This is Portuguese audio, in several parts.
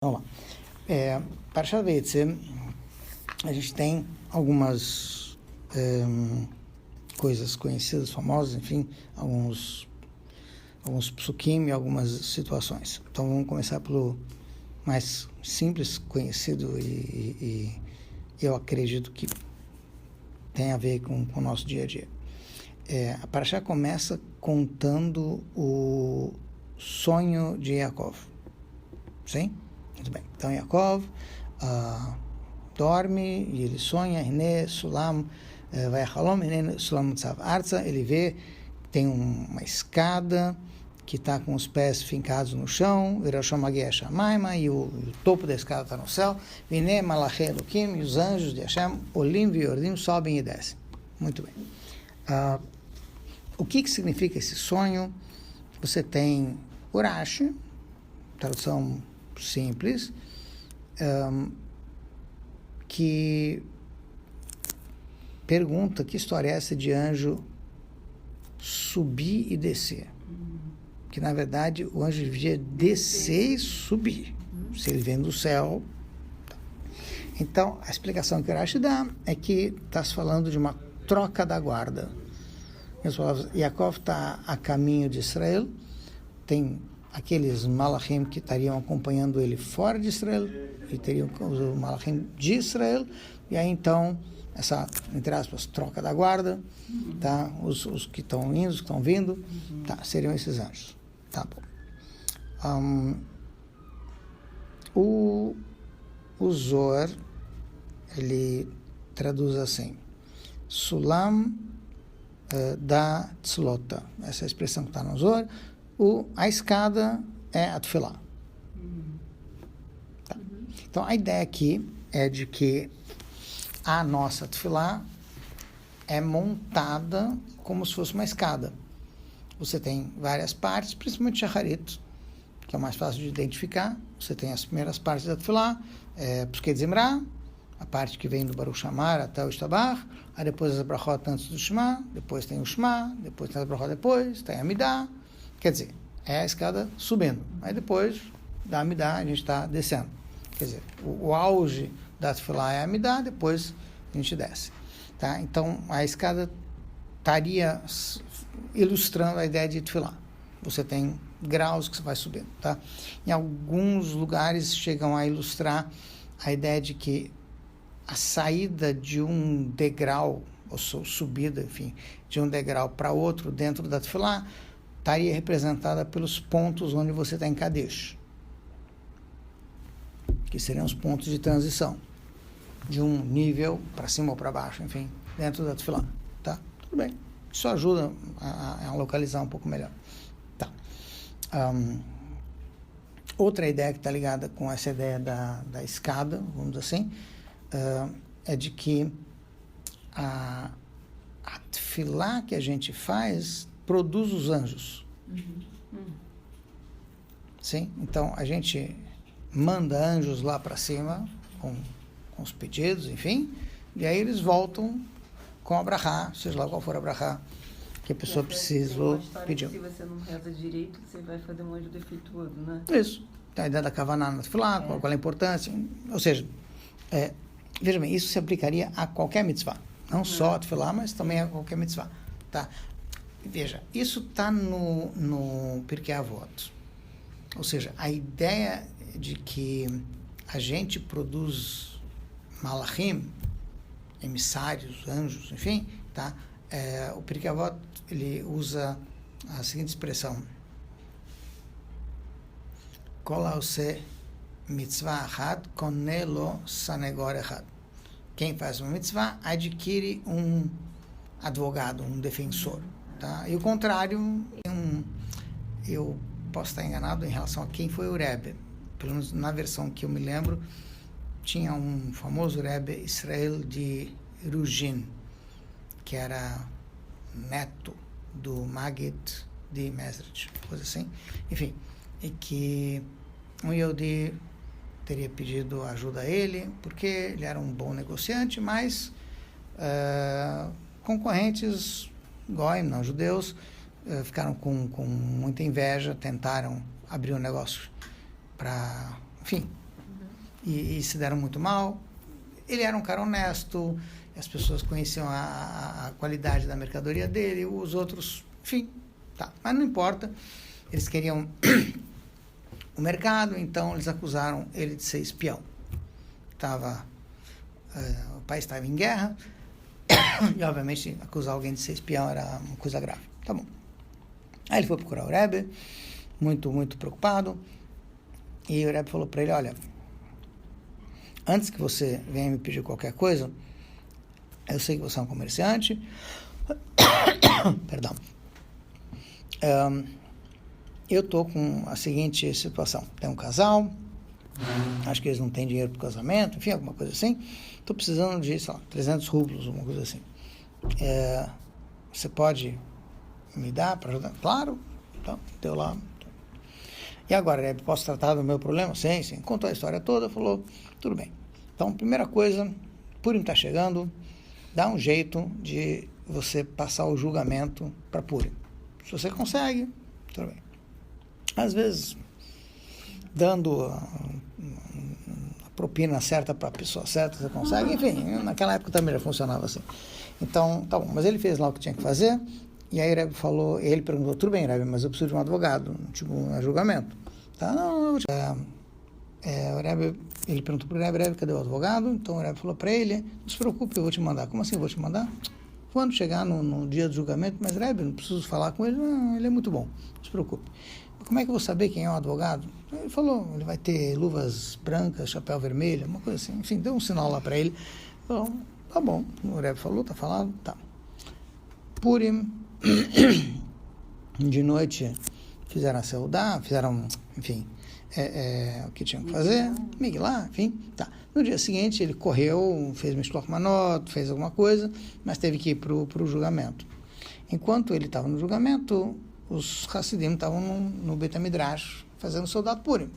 Vamos lá. Parashat Vayetze, a gente tem algumas coisas conhecidas, famosas, enfim, alguns psukim e algumas situações. Então vamos começar pelo mais simples, conhecido e eu acredito que tem a ver com o nosso dia a dia. A Parashá começa contando o sonho de Yaakov. Sim? Muito bem. Então, Yaakov dorme e ele sonha, Hine, Sulam, Vayachalom, Hine, Sulam Mutzav Arza, ele vê, tem uma escada que está com os pés fincados no chão, Virashom Magiah Shamaima, e o topo da escada está no céu, Hine, Malachei Elokim, e os anjos de Hashem, Olim e Yordim, sobem e descem. Muito bem. O que significa esse sonho? Você tem Urashi, tradução simples, que pergunta que história é essa de anjo subir e descer. Que, na verdade, o anjo devia descer e subir. Se ele vem do céu. Então, a explicação que o Rashi dá é que está se falando de uma troca da guarda. Yaakov está a caminho de Israel, tem aqueles malachim que estariam acompanhando ele fora de Israel, e teriam os malachim de Israel, e aí então, essa, entre aspas, troca da guarda, tá? Os que estão indo, os que estão vindo, tá? Seriam esses anjos. Tá bom. O Zohar, ele traduz assim, Sulam da Tzlota, essa expressão que está no Zohar. A escada é a Tefilá. Tá. Então, a ideia aqui é de que a nossa Tefilá é montada como se fosse uma escada. Você tem várias partes, principalmente Shacharit, que é o mais fácil de identificar. Você tem as primeiras partes da Tefilá, Psuket Zimra, a parte que vem do Baruch Shamar até o Ishtabach, aí depois as brachot antes do Shema, depois tem o Shema, depois tem as brachot depois, tem a Amidah. Quer dizer, é a escada subindo. Aí depois da Amidah a gente está descendo. Quer dizer, o auge da Tefilá é a Amidah, depois a gente desce. Tá? Então, a escada estaria ilustrando a ideia de Tefilá. Você tem graus que você vai subindo. Tá? Em alguns lugares chegam a ilustrar a ideia de que a saída de um degrau, ou subida, enfim, de um degrau para outro dentro da Tefilá, estaria representada pelos pontos onde você está em Kadesh, que seriam os pontos de transição, de um nível para cima ou para baixo, enfim, dentro da Tefilá. Tá? Tudo bem. Isso ajuda a localizar um pouco melhor. Tá. Outra ideia que está ligada com essa ideia da escada, vamos dizer assim, é de que a Tefilá que a gente faz produz os anjos. Sim? Então, a gente manda anjos lá para cima, com os pedidos, enfim, e aí eles voltam com a brachá, seja lá qual for a brachá que a pessoa precisou pedir. Se você não reza direito, você vai fazer um anjo defeituoso, né? Isso. A ideia da kavaná na tefilá, qual é a importância. Ou seja, veja bem, isso se aplicaria a qualquer mitzvah. Não só a tefilá, mas também a qualquer mitzvah. Tá? Veja, isso está no Pirkei Avot. Ou seja, a ideia de que a gente produz malachim, emissários, anjos, enfim, tá? O Pirkei Avot, ele usa a seguinte expressão: Kol haoseh mitzvah achat koneh lo sanegor echad. Quem faz uma mitzvah adquire um advogado, um defensor. Tá? E o contrário, eu posso estar enganado em relação a quem foi o Rebbe. Pelo menos na versão que eu me lembro, tinha um famoso Rebbe Israel de Ruzhin, que era neto do Maggid de Mezrich, coisa assim. Enfim, e que um Yehudi teria pedido ajuda a ele, porque ele era um bom negociante, mas concorrentes Goim, não judeus, ficaram com muita inveja, tentaram abrir um negócio para, enfim, e se deram muito mal. Ele era um cara honesto, as pessoas conheciam a qualidade da mercadoria dele, os outros, enfim, tá. Mas não importa, eles queriam o mercado, então eles acusaram ele de ser espião. O país estava em guerra, e obviamente acusar alguém de ser espião era uma coisa grave. Tá bom. Aí ele foi procurar o Rebbe, muito, muito preocupado, e o Rebbe falou para ele, olha, antes que você venha me pedir qualquer coisa, eu sei que você é um comerciante, perdão, eu estou com a seguinte situação, tem um casal, acho que eles não têm dinheiro para o casamento, enfim, alguma coisa assim, estou precisando de, sei lá, 300 rublos, uma coisa assim. Você pode me dar para ajudar? Claro, então, deu lá. E agora, posso tratar do meu problema? Sim, sim. Contou a história toda, falou, tudo bem. Então, primeira coisa, Purim está chegando, dá um jeito de você passar o julgamento para Purim. Se você consegue, tudo bem. Às vezes, dando a propina certa para a pessoa certa, você consegue. Enfim, naquela época também já funcionava assim. Então, tá bom. Mas ele fez lá o que tinha que fazer. E aí o Rebbe falou, ele perguntou, tudo bem, Rebbe, mas eu preciso de um advogado, tipo, um julgamento. Tá, não, o Rebbe, ele perguntou para o Rebbe, cadê o advogado? Então o Rebbe falou para ele, não se preocupe, eu vou te mandar. Como assim eu vou te mandar? Quando chegar no dia do julgamento, mas Rebbe, não preciso falar com ele, não, ele é muito bom, não se preocupe. Como é que eu vou saber quem é o advogado? Ele falou, ele vai ter luvas brancas, chapéu vermelho, uma coisa assim. Enfim, deu um sinal lá para ele. Falou, tá bom, o Rebbe falou, tá falado, tá. Purim, de noite, fizeram a seudá, fizeram, enfim, o que tinham que fazer, Miglá, enfim, tá. No dia seguinte, ele correu, fez Mishloach Manot, fez alguma coisa, mas teve que ir para o julgamento. Enquanto ele estava no julgamento, os Hassidim estavam no Beit HaMidrash, fazendo soldado Purim,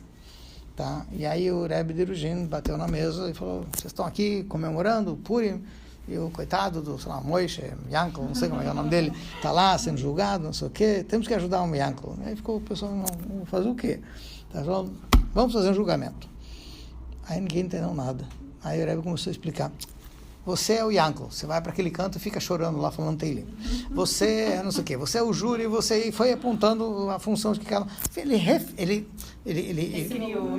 tá? E aí o Rebbe de Erugin bateu na mesa e falou, vocês estão aqui comemorando o Purim, e o coitado do, sei lá, Moishe, Yankel, não sei como é o nome dele, está lá sendo julgado, não sei o quê, temos que ajudar o Yankel. Aí ficou o pessoal, não, fazer o quê? Tá falando, vamos fazer um julgamento. Aí ninguém entendeu nada. Aí o Rebbe começou a explicar. Você é o Yankel, você vai para aquele canto e fica chorando lá, falando Teilim. Você é não sei o quê, você é o júri, você foi apontando a função de que cada... Ele criou.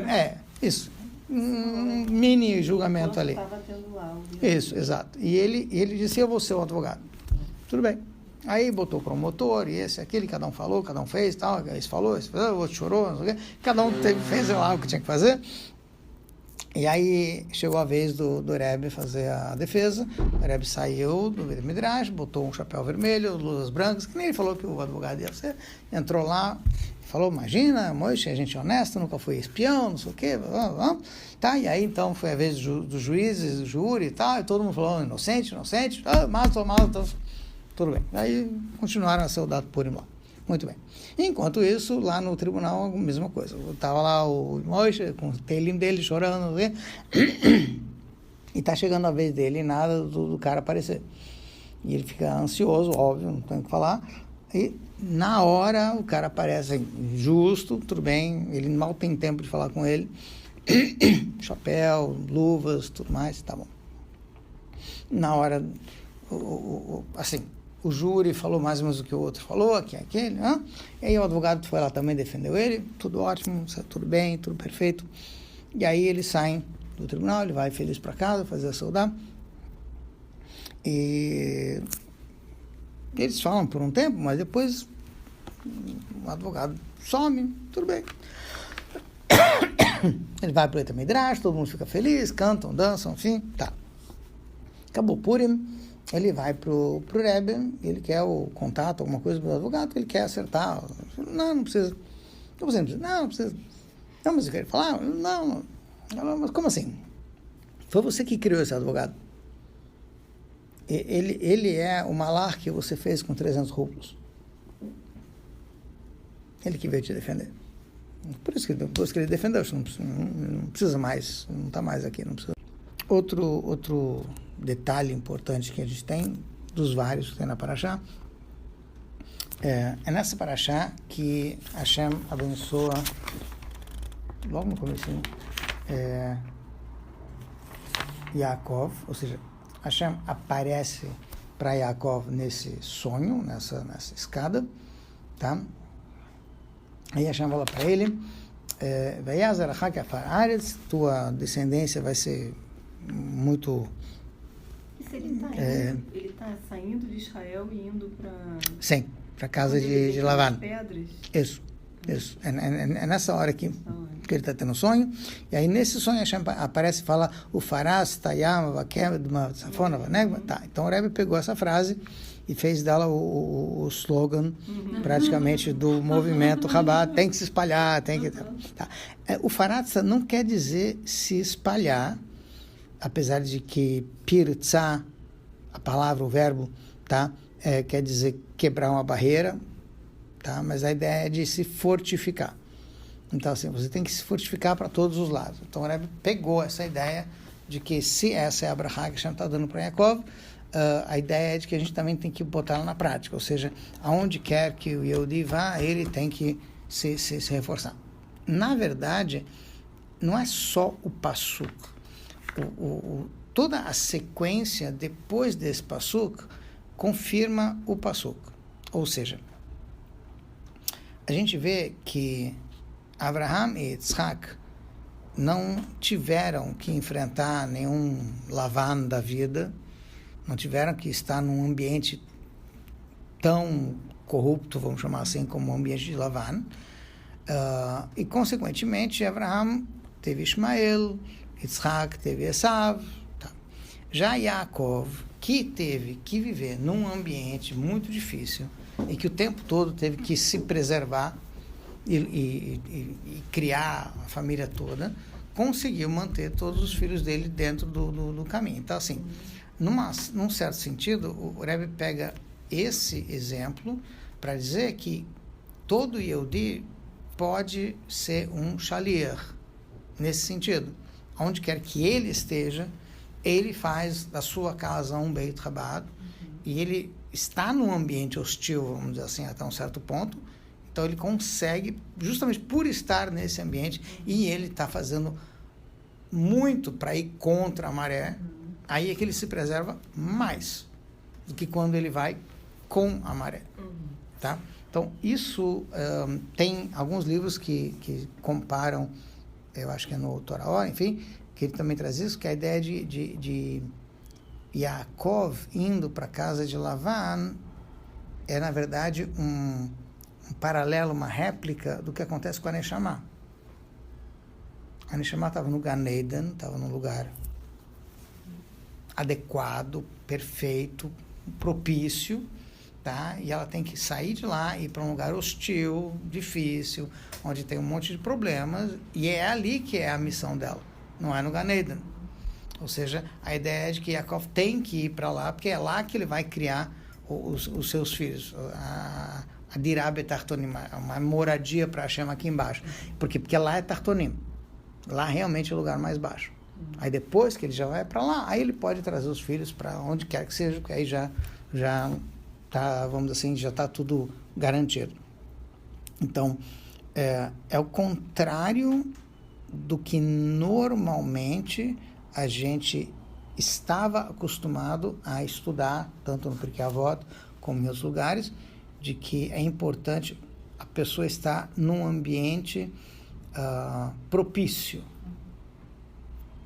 Isso. Um mini julgamento ali. Estava tendo lá. Isso, exato. E ele disse, eu vou ser o advogado. Tudo bem. Aí botou o promotor, e esse, aquele, cada um falou, cada um fez, tal, esse falou, o outro chorou, não sei o quê. Cada um fez lá o que tinha que fazer. E aí chegou a vez do Rebbe fazer a defesa. O Rebbe saiu do Beit Midrash, botou um chapéu vermelho, luzes brancas, que nem ele falou que o advogado ia ser. Entrou lá, falou, imagina, Moishe é gente honesta, nunca foi espião, não sei o quê, tá? E aí então foi a vez dos juízes, do júri e tal, e todo mundo falou, inocente, mato, tudo bem. Aí continuaram a ser o dado Purim lá. Muito bem. Enquanto isso, lá no tribunal, a mesma coisa. Estava lá o Moishe, com o telim dele chorando, e está chegando a vez dele e nada do cara aparecer. E ele fica ansioso, óbvio, não tem o que falar. E na hora o cara aparece justo, tudo bem, ele mal tem tempo de falar com ele. Chapéu, luvas, tudo mais, tá bom. Na hora, assim, o júri falou mais ou menos do que o outro falou, aquele, e aí o advogado foi lá também, defendeu ele, tudo ótimo, tudo bem, tudo perfeito. E aí eles saem do tribunal, ele vai feliz para casa, fazer a saudade. E eles falam por um tempo, mas depois o advogado some, tudo bem. Ele vai para o Beit HaMidrash, todo mundo fica feliz, cantam, dançam, enfim, tá. Acabou Purim, ele vai pro Rebbe, ele quer o contato, alguma coisa do advogado, ele quer acertar. Não precisa. Não precisa. Não, mas eu quero falar? Não. Mas como assim? Foi você que criou esse advogado. Ele é o malar que você fez com 300 rublos. Ele que veio te defender. Por isso que depois que ele defendeu, não precisa mais, não está mais aqui, não precisa. Outro detalhe importante que a gente tem, dos vários que tem na Parashá, é nessa Parashá que Hashem abençoa, logo no comecinho, Yaakov, ou seja, Hashem aparece para Yaakov nesse sonho, nessa escada, tá? Aí Hashem fala para ele, tua descendência vai ser muito... Isso ele está saindo de Israel e indo para... Sim, para a casa de Lavan. Pedras? Isso. É nessa hora que ele está tendo sonho. E aí, nesse sonho, Hashem aparece e fala o farás, tayam, vakem, safona, vanegma. Tá, então o Rebbe pegou essa frase e fez dela o slogan, praticamente, do movimento Chabad. Tem que se espalhar, tem que... Tá. O farás não quer dizer se espalhar, apesar de que pirtzá, a palavra, o verbo, tá? Quer dizer quebrar uma barreira, tá? Mas a ideia é de se fortificar. Então, assim, você tem que se fortificar para todos os lados. Então, o Rebbe pegou essa ideia de que se essa é a brachá que a gente está dando para Yaakov, a ideia é de que a gente também tem que botar ela na prática. Ou seja, aonde quer que o Yehudi vá, ele tem que se reforçar. Na verdade, não é só o passuk. Toda a sequência depois desse passuk confirma o passuk. Ou seja, a gente vê que Abraham e Yitzhak não tiveram que enfrentar nenhum Lavan da vida, não tiveram que estar num ambiente tão corrupto, vamos chamar assim, como o ambiente de Lavan. E, consequentemente, Abraham teve Ismael, Yitzhak teve Esav. Tá. Já Yaakov, que teve que viver num ambiente muito difícil, e que o tempo todo teve que se preservar e criar a família toda, conseguiu manter todos os filhos dele dentro do caminho. Então, assim, num certo sentido, o Rebbe pega esse exemplo para dizer que todo Yehudi pode ser um shaliach, nesse sentido. Onde quer que ele esteja, ele faz da sua casa um Beit Chabad, e ele está num ambiente hostil, vamos dizer assim, até um certo ponto, então ele consegue, justamente por estar nesse ambiente, e ele está fazendo muito para ir contra a maré, aí é que ele se preserva mais do que quando ele vai com a maré. Tá? Então, isso tem alguns livros que comparam, eu acho que é no Torah, enfim, que ele também traz isso, que é a ideia de Yaakov indo para a casa de Lavan é, na verdade, um paralelo, uma réplica do que acontece com a Neshama. A Neshama estava no Gan Eden, estava num lugar adequado, perfeito, propício, tá? E ela tem que sair de lá e ir para um lugar hostil, difícil, onde tem um monte de problemas, e é ali que é a missão dela, não é no Gan Eden. Ou seja, a ideia é de que Yaakov tem que ir para lá, porque é lá que ele vai criar os seus filhos. A Dirá Betartonim, uma moradia para Hashem aqui embaixo. Por quê? Porque lá é Tartonim. Lá realmente é o lugar mais baixo. Aí depois que ele já vai para lá, aí ele pode trazer os filhos para onde quer que seja, porque aí já tá, vamos dizer assim, já está tudo garantido. Então, é o contrário do que normalmente a gente estava acostumado a estudar, tanto no Pirkei Avot como em outros lugares, de que é importante a pessoa estar num ambiente propício.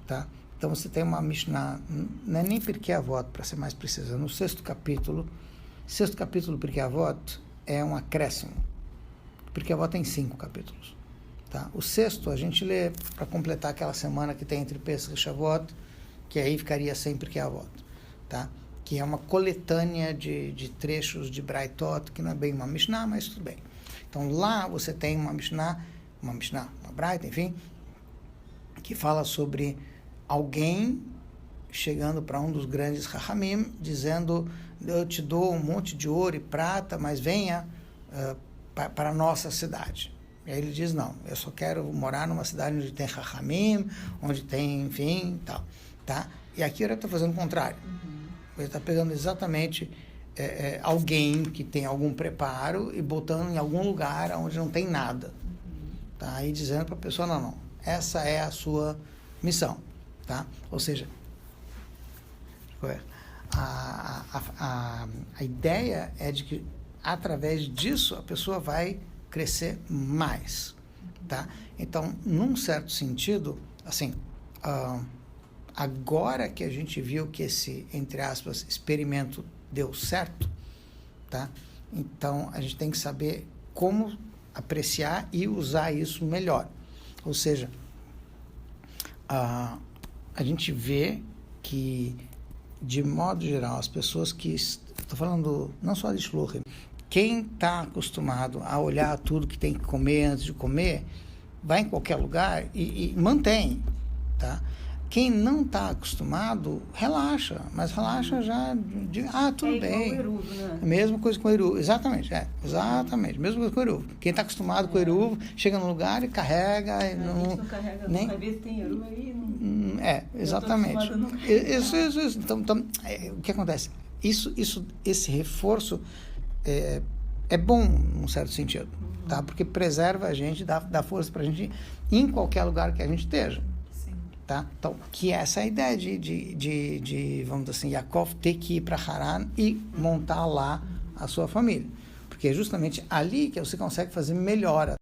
Tá? Então, você tem uma Mishnah, não é nem Pirkei Avot, para ser mais preciso, no sexto capítulo do Pirkei Avot é um acréscimo. O Pirkei Avot tem 5 capítulos. Tá? O sexto a gente lê para completar aquela semana que tem entre Pesach e Shavuot, que aí ficaria sempre Pirkei Avot, tá? Que é uma coletânea de trechos de Braitot, que não é bem uma Mishnah, mas tudo bem. Então lá você tem uma Braita, enfim, que fala sobre alguém chegando para um dos grandes Chachamim, dizendo: eu te dou um monte de ouro e prata, mas venha para a nossa cidade. E aí ele diz: não, eu só quero morar numa cidade onde tem Chachamim, onde tem, enfim, tal. Tá? E aqui ele está fazendo o contrário. Ele está pegando exatamente alguém que tem algum preparo e botando em algum lugar onde não tem nada. Tá? E dizendo para a pessoa: não, essa é a sua missão. Tá? Ou seja, A ideia é de que, através disso, a pessoa vai crescer mais, tá? Então, num certo sentido, assim, agora que a gente viu que esse, entre aspas, experimento deu certo, tá? Então, a gente tem que saber como apreciar e usar isso melhor. Ou seja, a gente vê que, de modo geral, as pessoas que... Estou falando não só de shluchim. Quem está acostumado a olhar tudo que tem que comer antes de comer, vai em qualquer lugar e mantém, tá? Quem não está acostumado, relaxa, mas relaxa já de, tudo bem. É igual o eruv, né? Mesma coisa com o eruv, exatamente, exatamente, mesma coisa com o eruv. Quem está acostumado com o eruv, chega no lugar e carrega. A gente não carrega, nem... Às vezes tem eruv aí. Não... Exatamente. Isso. Então, o que acontece? Esse reforço é bom, num certo sentido, tá? Porque preserva a gente, dá força para a gente ir em qualquer lugar que a gente esteja. Tá? Então, que essa é a ideia de vamos dizer assim, Yaakov ter que ir para Haran e montar lá a sua família. Porque é justamente ali que você consegue fazer melhor